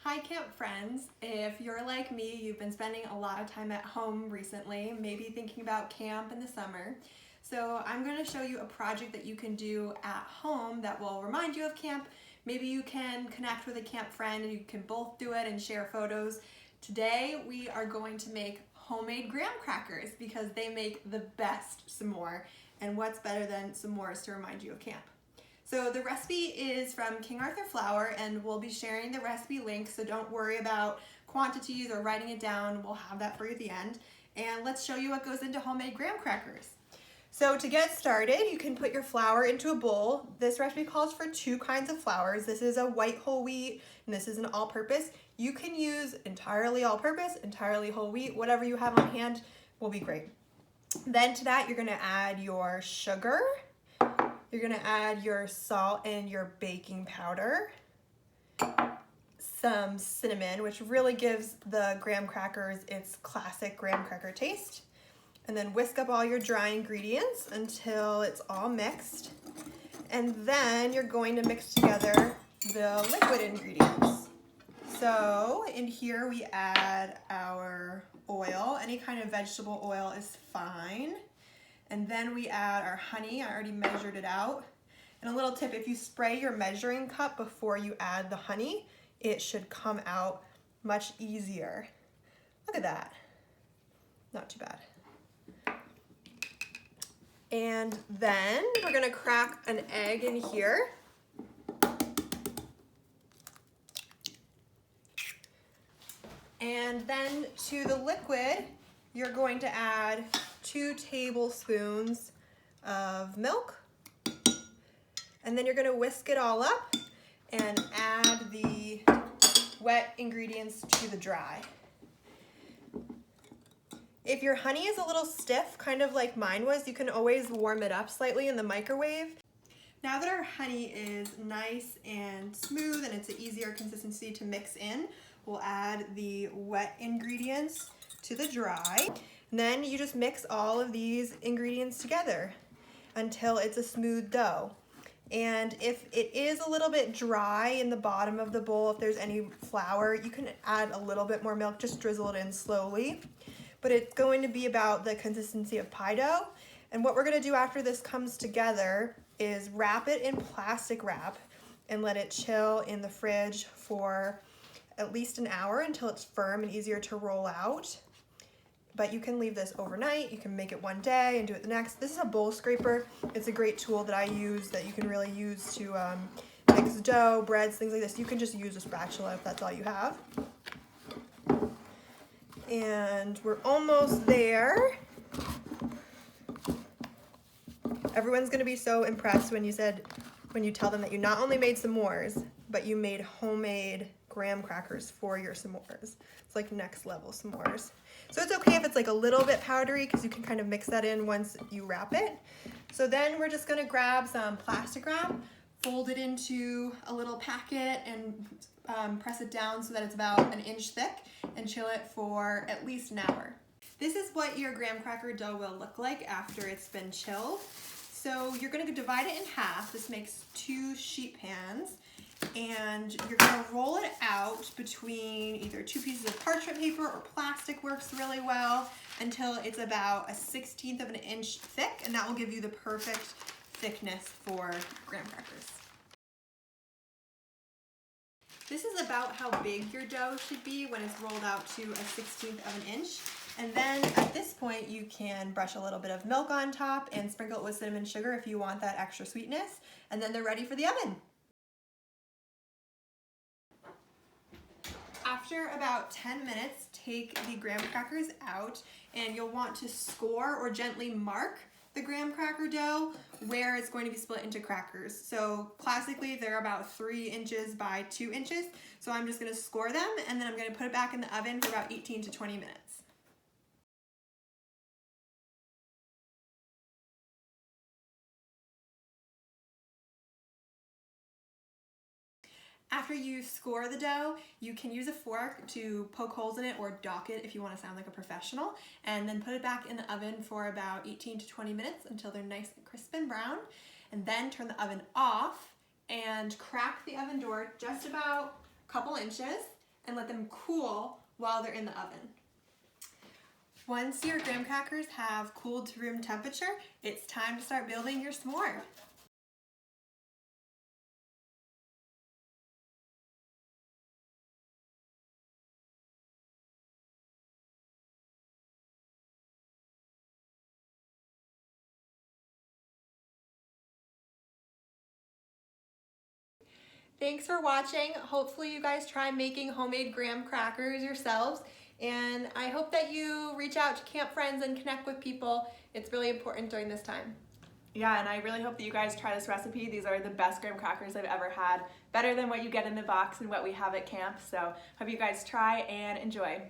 Hi camp friends. If you're like me, you've been spending a lot of time at home recently, maybe thinking about camp in the summer. So I'm going to show you a project that you can do at home that will remind you of camp. Maybe you can connect with a camp friend and you can both do it and share photos. Today we are going to make homemade graham crackers because they make the best s'more. And what's better than s'mores to remind you of camp? So the recipe is from King Arthur Flour, and we'll be sharing the recipe link, so don't worry about quantities or writing it down. We'll have that for you at the end. And let's show you what goes into homemade graham crackers. So to get started, you can put your flour into a bowl. This recipe calls for two kinds of flours. This is a white whole wheat, and this is an all-purpose. You can use entirely all-purpose, entirely whole wheat, whatever you have on hand will be great. Then to that, you're gonna add your sugar. You're gonna add your salt and your baking powder, some cinnamon, which really gives the graham crackers its classic graham cracker taste, and then whisk up all your dry ingredients until it's all mixed. And then you're going to mix together the liquid ingredients. So in here we add our oil. Any kind of vegetable oil is fine. And then we add our honey. I already measured it out. And a little tip, if you spray your measuring cup before you add the honey, it should come out much easier. Look at that. Not too bad. And then we're gonna crack an egg in here. And then to the liquid, you're going to add 2 tablespoons of milk. And then you're gonna whisk it all up and add the wet ingredients to the dry. If your honey is a little stiff, kind of like mine was, you can always warm it up slightly in the microwave. Now that our honey is nice and smooth and it's an easier consistency to mix in, we'll add the wet ingredients to the dry. And then you just mix all of these ingredients together until it's a smooth dough. And if it is a little bit dry in the bottom of the bowl, if there's any flour, you can add a little bit more milk, just drizzle it in slowly. But it's going to be about the consistency of pie dough. And what we're gonna do after this comes together is wrap it in plastic wrap and let it chill in the fridge for at least an hour until it's firm and easier to roll out. But you can leave this overnight, you can make it one day and do it the next. This is a bowl scraper. It's a great tool that I use that you can really use to mix dough, breads, things like this. You can just use a spatula if that's all you have. And we're almost there. Everyone's gonna be so impressed when you tell them that you not only made s'mores, but you made homemade graham crackers for your s'mores. It's like next level s'mores. So it's okay if it's like a little bit powdery because you can kind of mix that in once you wrap it. So then we're just gonna grab some plastic wrap, fold it into a little packet and press it down so that it's about an inch thick and chill it for at least an hour. This is what your graham cracker dough will look like after it's been chilled. So you're gonna divide it in half. This makes 2 sheet pans. And you're gonna roll it out between either 2 pieces of parchment paper or plastic works really well until it's about 1/16 of an inch thick, and that will give you the perfect thickness for graham crackers. This is about how big your dough should be when it's rolled out to 1/16 of an inch. And then at this point you can brush a little bit of milk on top and sprinkle it with cinnamon sugar if you want that extra sweetness. And then they're ready for the oven. After about 10 minutes, take the graham crackers out and you'll want to score or gently mark the graham cracker dough where it's going to be split into crackers. So classically, they're about 3 inches by 2 inches. So I'm just gonna score them and then I'm gonna put it back in the oven for about 18 to 20 minutes. After you score the dough, you can use a fork to poke holes in it or dock it if you want to sound like a professional, and then put it back in the oven for about 18 to 20 minutes until they're nice and crisp and brown, and then turn the oven off and crack the oven door just about a couple inches and let them cool while they're in the oven. Once your graham crackers have cooled to room temperature, it's time to start building your s'more. Thanks for watching. Hopefully you guys try making homemade graham crackers yourselves, and I hope that you reach out to camp friends and connect with people. It's really important during this time. Yeah, and I really hope that you guys try this recipe. These are the best graham crackers I've ever had. Better than what you get in the box and what we have at camp. So hope you guys try and enjoy.